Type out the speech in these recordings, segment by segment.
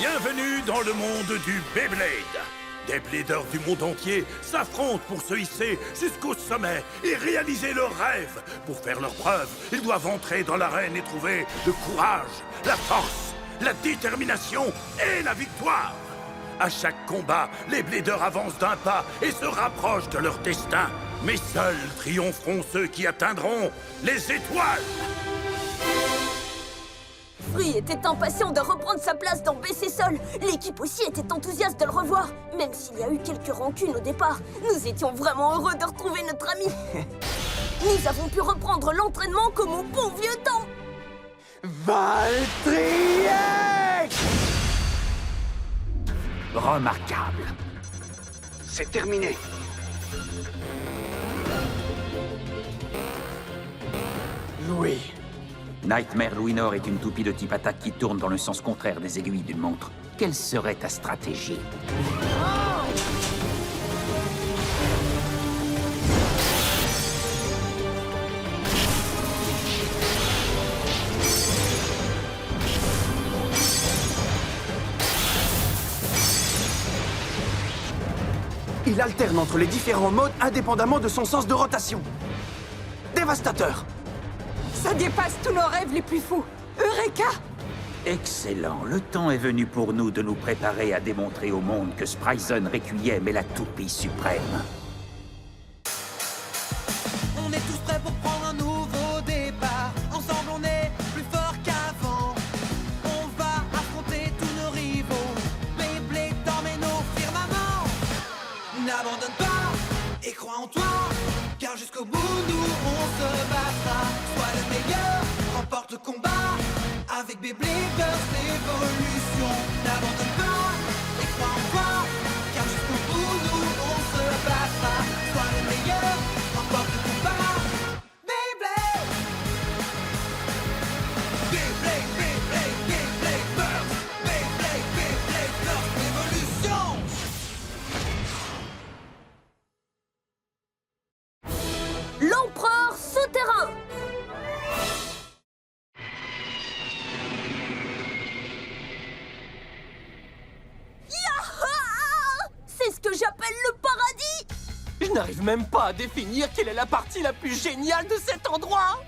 Bienvenue dans le monde du Beyblade. Des bladers du monde entier s'affrontent pour se hisser jusqu'au sommet et réaliser leurs rêves. Pour faire leurs preuves, ils doivent entrer dans l'arène et trouver le courage, la force, la détermination et la victoire. À chaque combat, les bladers avancent d'un pas et se rapprochent de leur destin. Mais seuls triompheront ceux qui atteindront les étoiles. Free était impatient de reprendre sa place dans BC Sol. L'équipe aussi était enthousiaste de le revoir. Même s'il y a eu quelques rancunes au départ, nous étions vraiment heureux de retrouver notre ami. Nous avons pu reprendre l'entraînement comme au bon vieux temps. Valtryek! Remarquable. C'est terminé. Louis. Nightmare Louis Nord est une toupie de type attaque qui tourne dans le sens contraire des aiguilles d'une montre. Quelle serait ta stratégie? Il alterne entre les différents modes indépendamment de son sens de rotation. Dévastateur. Ça dépasse tous nos rêves les plus fous. Eureka! Excellent. Le temps est venu pour nous de nous préparer à démontrer au monde que Spryzen Requiem est la toupie suprême. On est tous prêts pour prendre un nouveau départ. Ensemble on est plus fort qu'avant. On va affronter tous nos rivaux. Beyblade t'emmène au firmament. N'abandonne pas et crois en toi. Car jusqu'au bout nous on se battra. Sois le meilleur, remporte le combat. Avec Beyblade Burst Evolution. N'abandonne pas et crois en toi. Car jusqu'au bout nous on se battra. Sois le meilleur, remporte le combat. Beyblade! Beyblade, Beyblade, Beyblade Burst. Beyblade, Beyblade Burst Evolution. L'empereur souterrain. Yaha! C'est ce que j'appelle le paradis. Je n'arrive même pas à définir quelle est la partie la plus géniale de cet endroit.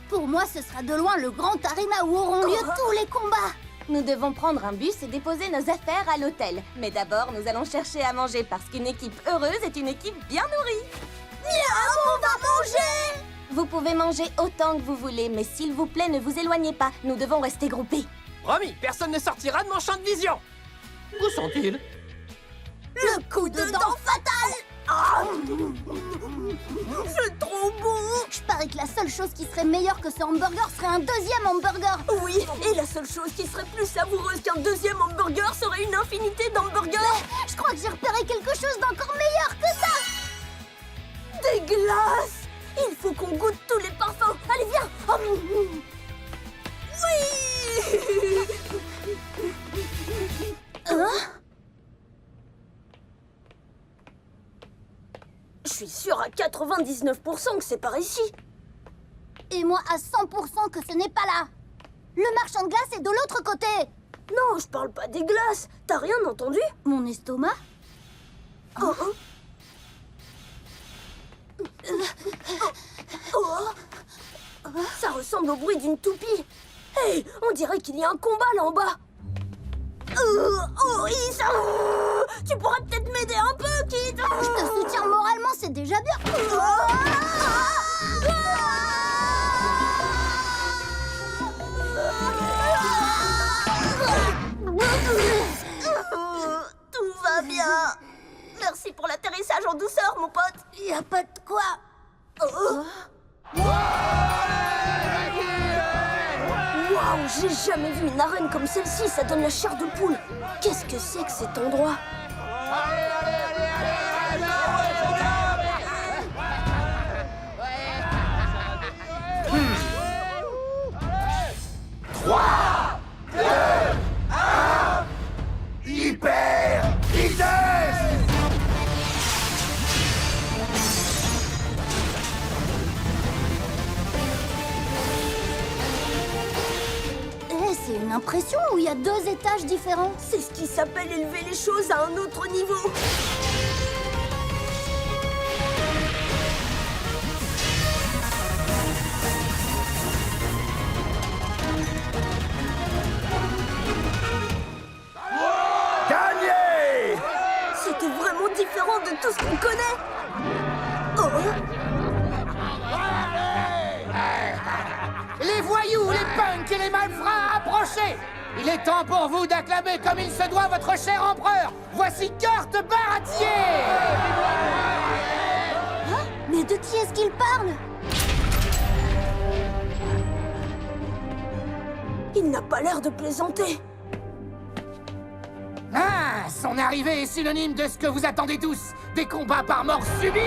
Pour moi, ce sera de loin le grand arena où auront lieu tous les combats. Nous devons prendre un bus et déposer nos affaires à l'hôtel. Mais d'abord, nous allons chercher à manger parce qu'une équipe heureuse est une équipe bien nourrie. On va manger. Vous pouvez manger autant que vous voulez, mais s'il vous plaît, ne vous éloignez pas. Nous devons rester groupés. Promis, personne ne sortira de mon champ de vision. Où sont-ils? Le coup de dent fatal. Ah, c'est trop bon. Je parie que la seule chose qui serait meilleure que ce hamburger serait un deuxième hamburger. Oui, et la seule chose qui serait plus savoureuse qu'un deuxième hamburger serait une infinité d'hamburgers. Mais je crois que j'ai repéré quelque chose d'encore meilleur que ça. Des glaces. Il faut qu'on goûte tous les parfums. Allez, viens. Oui. Hein? Je suis sûre à 99% que c'est par ici. Et moi à 100% que ce n'est pas là. Le marchand de glace est de l'autre côté. Non, je parle pas des glaces. T'as rien entendu? Mon estomac? Oh, oh. Ça ressemble au bruit d'une toupie. Hey, on dirait qu'il y a un combat là en bas. Oh, Isa, tu pourrais peut-être m'aider un peu, Kid. Je te soutiens moralement, c'est déjà bien. Tout va bien. Merci pour l'atterrissage en douceur, mon pote. Y a pas de quoi. Waouh, j'ai jamais vu une arène comme celle-ci, ça donne la chair de poule. Qu'est-ce que c'est que cet endroit? Hyper vitesse! C'est une impression ou il y a 2 étages différents? C'est ce qui s'appelle élever les choses à un autre niveau. Gagné! C'était vraiment différent de tout ce qu'on connaît. Oh, Les voyous, les punks et les malfrats, approchez! Il est temps pour vous d'acclamer comme il se doit votre cher empereur! Voici Kurt Baratier! Mais de qui est-ce qu'il parle? il n'a pas l'air de plaisanter. Ah, son arrivée est synonyme de ce que vous attendez tous, des combats par mort subite!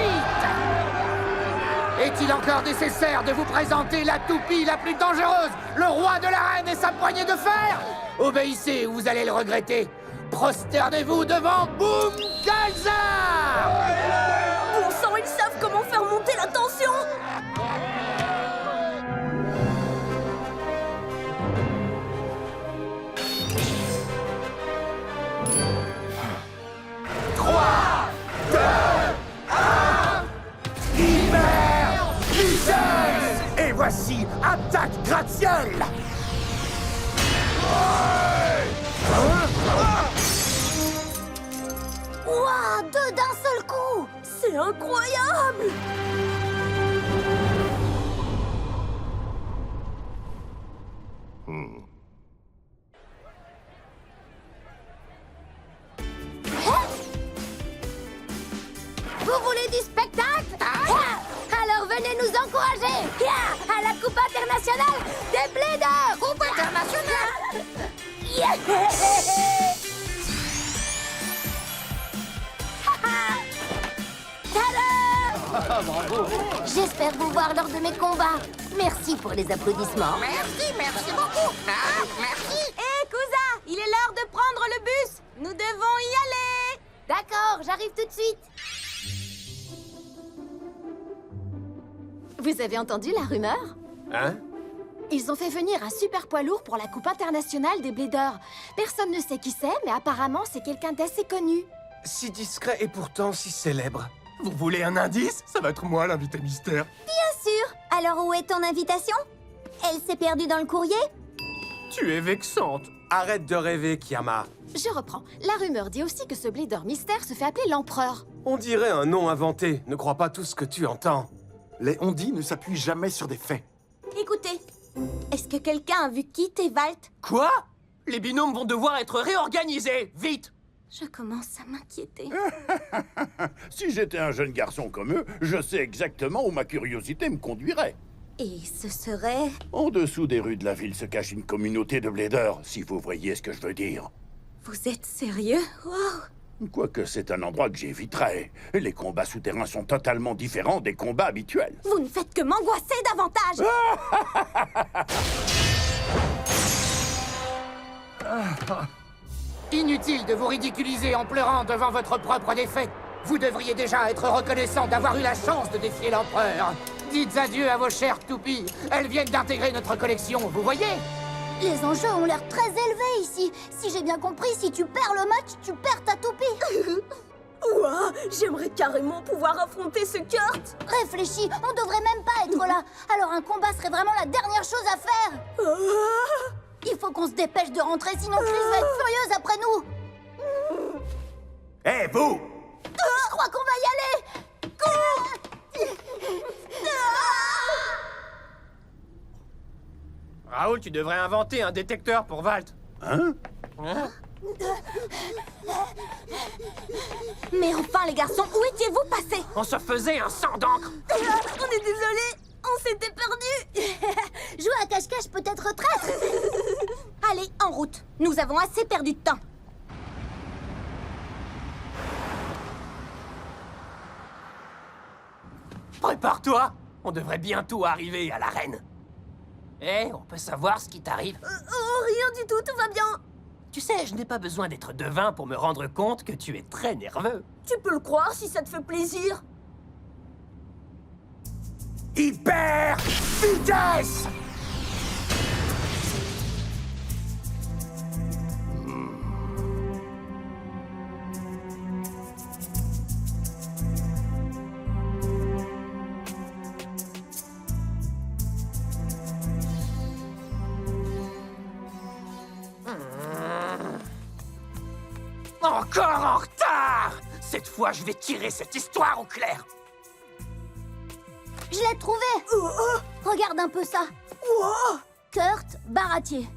Est-il encore nécessaire de vous présenter la toupie la plus dangereuse, le roi de l'arène et sa poignée de fer? Obéissez ou vous allez le regretter. Prosternez-vous devant Boom Kalzar! Bon sang, ils savent comment faire monter la tension. Et voici Attaque Gratte-Ciel! Ouah, 2 d'un seul coup! C'est incroyable. Vous voulez du spectacle? Alors venez nous encourager! À la Coupe internationale des Blédeurs! Coupe internationale! J'espère vous voir lors de mes combats. Merci pour les applaudissements. Merci beaucoup. Merci. Hé, Cousin, il est l'heure de prendre le bus. Nous devons y aller. D'accord, j'arrive tout de suite. Vous avez entendu la rumeur? Hein? Ils ont fait venir un super poids lourd pour la Coupe internationale des Blédeurs. Personne ne sait qui c'est, mais apparemment c'est quelqu'un d'assez connu. Si discret et pourtant si célèbre. Vous voulez un indice? Ça va être moi l'invité mystère. Bien sûr. Alors où est ton invitation? Elle s'est perdue dans le courrier? Tu es vexante. Arrête de rêver, Kiama. Je reprends. La rumeur dit aussi que ce Blédeur mystère se fait appeler l'Empereur. On dirait un nom inventé. Ne crois pas tout ce que tu entends. Les on-dit ne s'appuient jamais sur des faits. Écoutez, est-ce que quelqu'un a vu Kit et Walt? Quoi? Les binômes vont devoir être réorganisés. Vite! Je commence à m'inquiéter. Si j'étais un jeune garçon comme eux, je sais exactement où ma curiosité me conduirait. Et ce serait... En dessous des rues de la ville se cache une communauté de blédeurs, si vous voyez ce que je veux dire. Vous êtes sérieux? Wow. Quoique c'est un endroit que j'éviterais. Les combats souterrains sont totalement différents des combats habituels. Vous ne faites que m'angoisser davantage. Inutile de vous ridiculiser en pleurant devant votre propre défaite. Vous devriez déjà être reconnaissant d'avoir eu la chance de défier l'empereur. Dites adieu à vos chères toupies. Elles viennent d'intégrer notre collection, vous voyez? Les enjeux ont l'air très élevés ici. Si j'ai bien compris, si tu perds le match, tu perds ta toupie. Ouah, j'aimerais carrément pouvoir affronter ce Kurt. Réfléchis, on devrait même pas être là. Alors un combat serait vraiment la dernière chose à faire. Il faut qu'on se dépêche de rentrer, sinon Chris va être furieuse après nous. Hé, vous! Je crois qu'on va y aller. Raoul, tu devrais inventer un détecteur pour Walt. Hein? Mais enfin, les garçons, où étiez-vous passés? On se faisait un sang d'encre. On est désolé, on s'était perdus. Jouer à cache-cache peut être traître. Allez, en route. Nous avons assez perdu de temps. Prépare-toi. On devrait bientôt arriver à l'arène. Eh, on peut savoir ce qui t'arrive? Rien du tout, tout va bien. Tu sais, je n'ai pas besoin d'être devin pour me rendre compte que tu es très nerveux. Tu peux le croire si ça te fait plaisir. Hyper vitesse! Encore en retard! Cette fois, je vais tirer cette histoire au clair. Je l'ai trouvé. Regarde un peu ça. Kurt Baratier.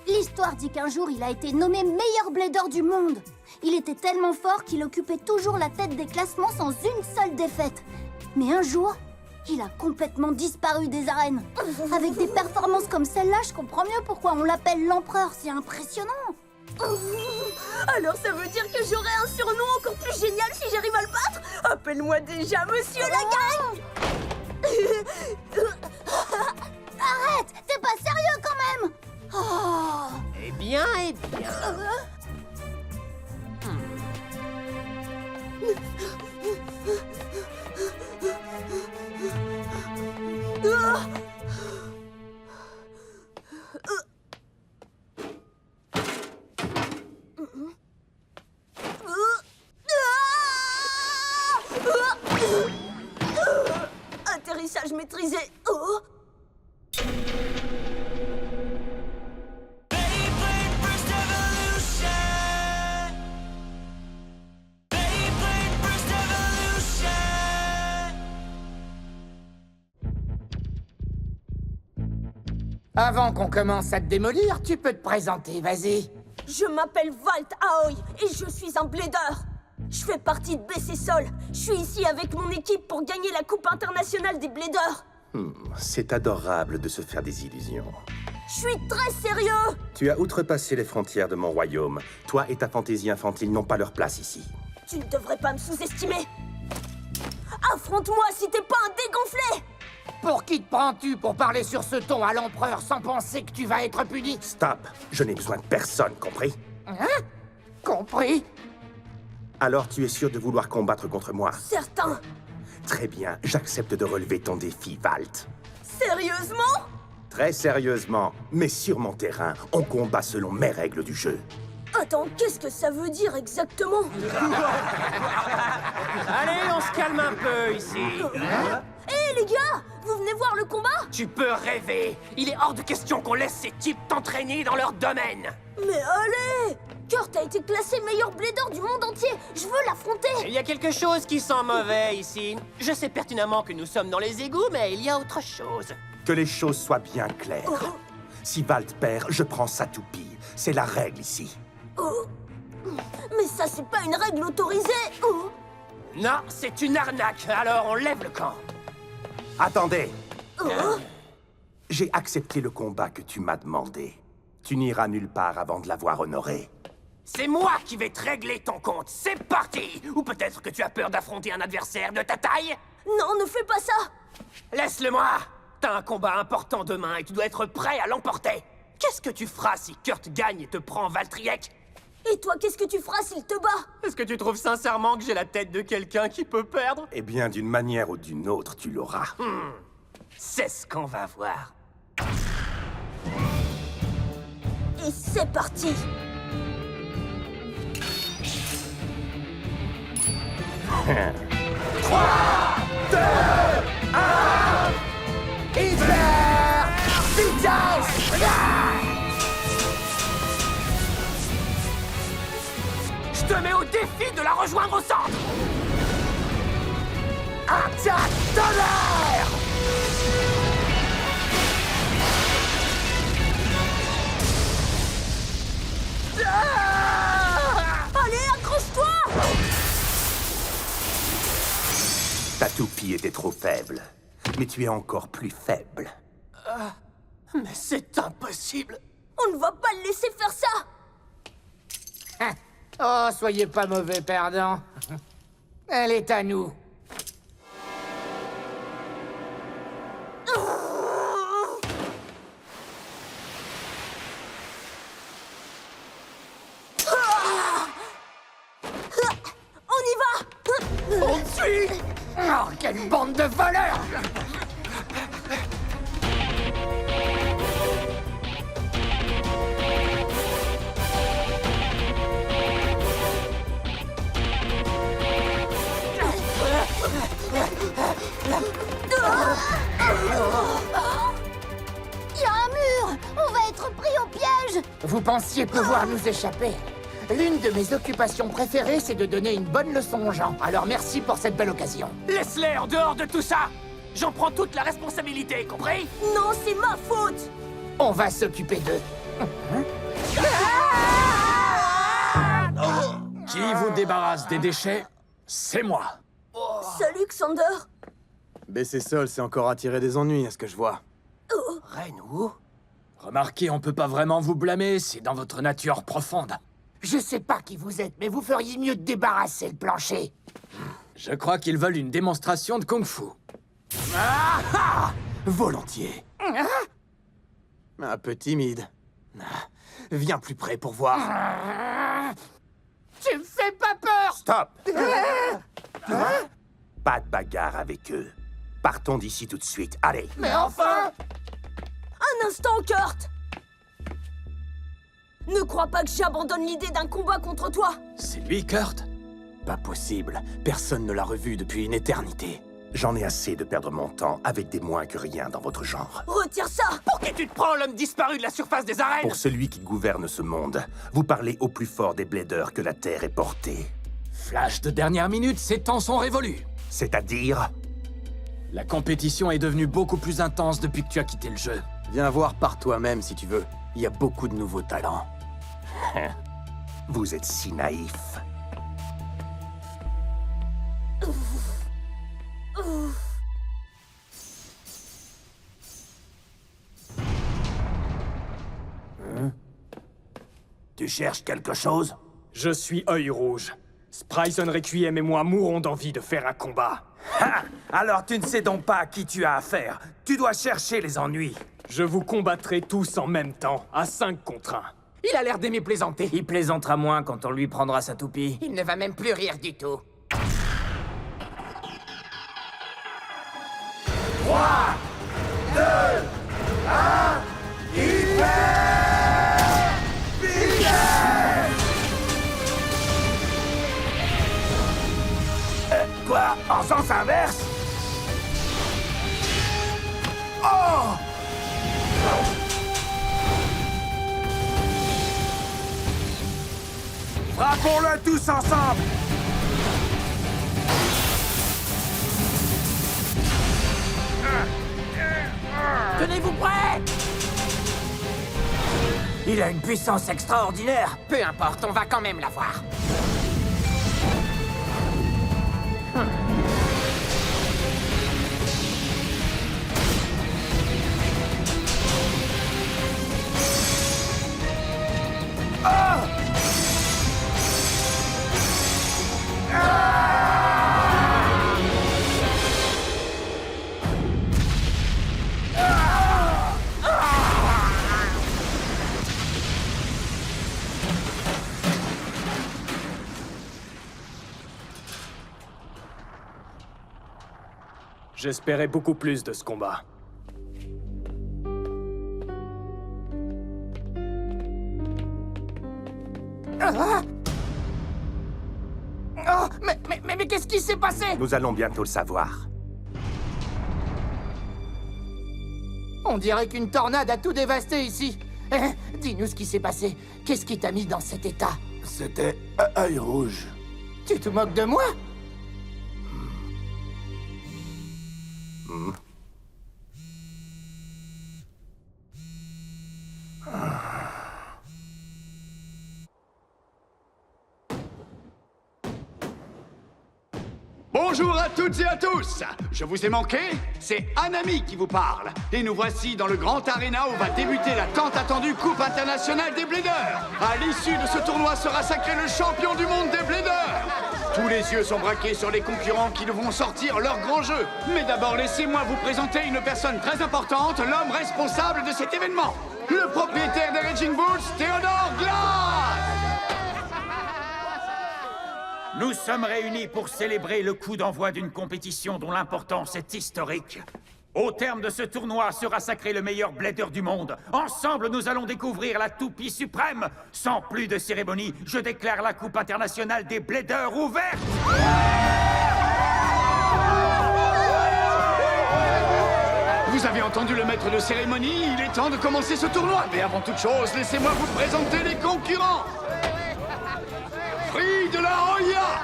L'histoire dit qu'un jour, il a été nommé meilleur blader du monde. Il était tellement fort qu'il occupait toujours la tête des classements sans une seule défaite. Mais un jour, il a complètement disparu des arènes. Avec des performances comme celle-là, je comprends mieux pourquoi on l'appelle l'empereur. C'est impressionnant. Alors ça veut dire que j'aurai un surnom encore plus génial si j'arrive à le battre? Appelle-moi déjà Monsieur la Gang. Arrête, t'es pas sérieux quand même. Eh bien, eh bien. Atterrissage maîtrisé. Oh. Avant qu'on commence à te démolir, tu peux te présenter, vas-y. Je m'appelle Valt Aoi et je suis un blader. Je fais partie de BC Sol. Je suis ici avec mon équipe pour gagner la Coupe internationale des bladers. C'est adorable de se faire des illusions. Je suis très sérieux. Tu as outrepassé les frontières de mon royaume. Toi et ta fantaisie infantile n'ont pas leur place ici. Tu ne devrais pas me sous-estimer. Affronte-moi si t'es pas un dégonflé. Pour qui te prends-tu pour parler sur ce ton à l'empereur sans penser que tu vas être puni? Stop! Je n'ai besoin de personne, compris? Hein? Compris? Alors tu es sûr de vouloir combattre contre moi? Certain. Très bien, j'accepte de relever ton défi, Valt. Sérieusement? Très sérieusement, mais sur mon terrain, on combat selon mes règles du jeu. Attends, qu'est-ce que ça veut dire exactement? Allez, on se calme un peu ici. Hé les gars, vous venez voir le combat? Tu peux rêver. Il est hors de question qu'on laisse ces types t'entraîner dans leur domaine. Mais allez! Kurt a été classé meilleur blader du monde entier. Je veux l'affronter. Il y a quelque chose qui sent mauvais ici. Je sais pertinemment que nous sommes dans les égouts, mais il y a autre chose. Que les choses soient bien claires. Si Valt perd, je prends sa toupie. C'est la règle ici. Oh. Mais ça, c'est pas une règle autorisée. Oh. Non, c'est une arnaque. Alors on lève le camp. Attendez. Oh. J'ai accepté le combat que tu m'as demandé. Tu n'iras nulle part avant de l'avoir honoré. C'est moi qui vais te régler ton compte. C'est parti. Ou peut-être que tu as peur d'affronter un adversaire de ta taille? Non, ne fais pas ça. Laisse-le-moi. T'as un combat important demain et tu dois être prêt à l'emporter. Qu'est-ce que tu feras si Kurt gagne et te prend Valtryek? Et toi, qu'est-ce que tu feras s'il te bat? Est-ce que tu trouves sincèrement que j'ai la tête de quelqu'un qui peut perdre? Eh bien, d'une manière ou d'une autre, tu l'auras. C'est ce qu'on va voir. Et c'est parti. 3, 2, 1... Hitler! Vitesse! Je te mets au défi de la rejoindre au centre! Attaque tonnerre! Allez, accroche-toi! Ta toupie était trop faible. Mais tu es encore plus faible. Mais c'est impossible! On ne va pas le laisser faire ça! Oh, soyez pas mauvais perdant. Elle est à nous. On y va! On te suit! Oh, quelle bande de voleurs! Il y a un mur! On va être pris au piège! Vous pensiez pouvoir nous échapper? L'une de mes occupations préférées, c'est de donner une bonne leçon aux gens. Alors merci pour cette belle occasion. Laisse-les en dehors de tout ça. J'en prends toute la responsabilité, compris? Non, c'est ma faute. On va s'occuper d'eux. Qui vous débarrasse des déchets? C'est moi. Salut, Xander. Baisser Sol, c'est encore attirer des ennuis, à ce que je vois. Reine-Wu? Remarquez, on peut pas vraiment vous blâmer, c'est dans votre nature profonde. Je sais pas qui vous êtes, mais vous feriez mieux de débarrasser le plancher. Je crois qu'ils veulent une démonstration de kung-fu. Volontiers. Un peu timide. Viens plus près pour voir. Tu me fais pas peur! Stop! Pas de bagarre avec eux. Partons d'ici tout de suite. Allez! Mais enfin! Un instant, Kurt. Ne crois pas que j'abandonne l'idée d'un combat contre toi. C'est lui, Kurt? Pas possible. Personne ne l'a revu depuis une éternité. J'en ai assez de perdre mon temps avec des moins que rien dans votre genre. Retire ça. Pour qui tu te prends, l'homme disparu de la surface des arènes? Pour celui qui gouverne ce monde, vous parlez au plus fort des bladers que la Terre ait porté. Flash de dernière minute, ces temps sont révolus. C'est-à-dire? La compétition est devenue beaucoup plus intense depuis que tu as quitté le jeu. Viens voir par toi-même si tu veux. Il y a beaucoup de nouveaux talents. Vous êtes si naïf. Tu cherches quelque chose? Je suis Œil Rouge. Spryzen Requiem et moi mourrons d'envie de faire un combat. Ha! Alors tu ne sais donc pas à qui tu as affaire. Tu dois chercher les ennuis. Je vous combattrai tous en même temps, à 5 contre 1. Il a l'air d'aimer plaisanter. Il plaisantera moins quand on lui prendra sa toupie. Il ne va même plus rire du tout. 3, 2, 1, Quoi? En sens inverse? Oh! Frappons-le tous ensemble! Tenez-vous prêts! Il a une puissance extraordinaire. Peu importe, on va quand même la voir. J'espérais beaucoup plus de ce combat. Oh, mais qu'est-ce qui s'est passé? Nous allons bientôt le savoir. On dirait qu'une tornade a tout dévasté ici. Dis-nous ce qui s'est passé. Qu'est-ce qui t'a mis dans cet état? C'était Œil Rouge. Tu te moques de moi? Bonjour à toutes et à tous. Je vous ai manqué? C'est Anami qui vous parle. Et nous voici dans le grand aréna où va débuter la tant attendue Coupe internationale des Bladers. À l'issue de ce tournoi sera sacré le champion du monde des Bladers. Tous les yeux sont braqués sur les concurrents qui devront sortir leur grand jeu. Mais d'abord, laissez-moi vous présenter une personne très importante, l'homme responsable de cet événement. Le propriétaire des Raging Bulls, Theodore Glass. Nous sommes réunis pour célébrer le coup d'envoi d'une compétition dont l'importance est historique. Au terme de ce tournoi sera sacré le meilleur blader du monde. Ensemble, nous allons découvrir la toupie suprême. Sans plus de cérémonie, je déclare la Coupe internationale des bladers ouverte. Vous avez entendu le maître de cérémonie, il est temps de commencer ce tournoi. Mais avant toute chose, laissez-moi vous présenter les concurrents. prix de la Hoya,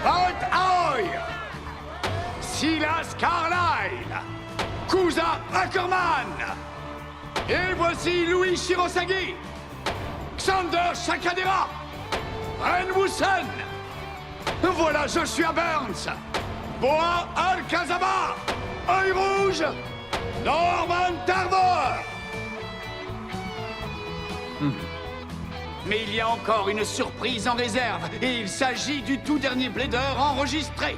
Bot Aoi, Silas Carlyle, Kusa Ackerman. Et voici Louis Shirosagi, Xander Shakadera, Ren Wusson. Voilà Joshua Burns, Boa Alcazaba, Œil Rouge, Norman Tarver. Mais il y a encore une surprise en réserve, et il s'agit du tout dernier Blader enregistré.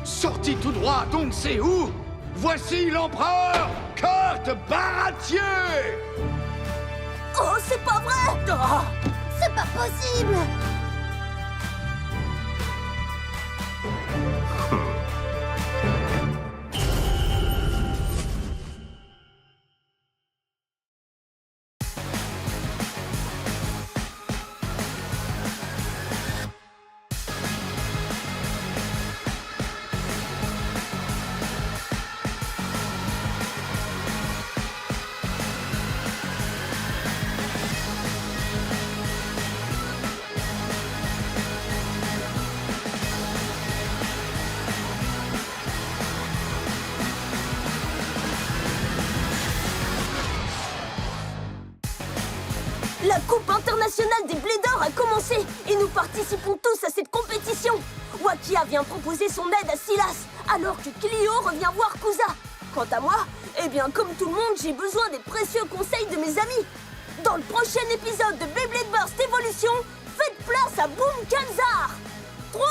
Sorti tout droit, donc c'est où? Voici l'empereur Kurt Baratier. Oh, c'est pas vrai! Oh, c'est pas possible! La Coupe internationale des Bladers a commencé et nous participons tous à cette compétition. Wakia vient proposer son aide à Silas, alors que Clio revient voir Kusa. Quant à moi, eh bien comme tout le monde, j'ai besoin des précieux conseils de mes amis. Dans le prochain épisode de Beyblade Burst Evolution, faites place à Boom Kanzar. 3,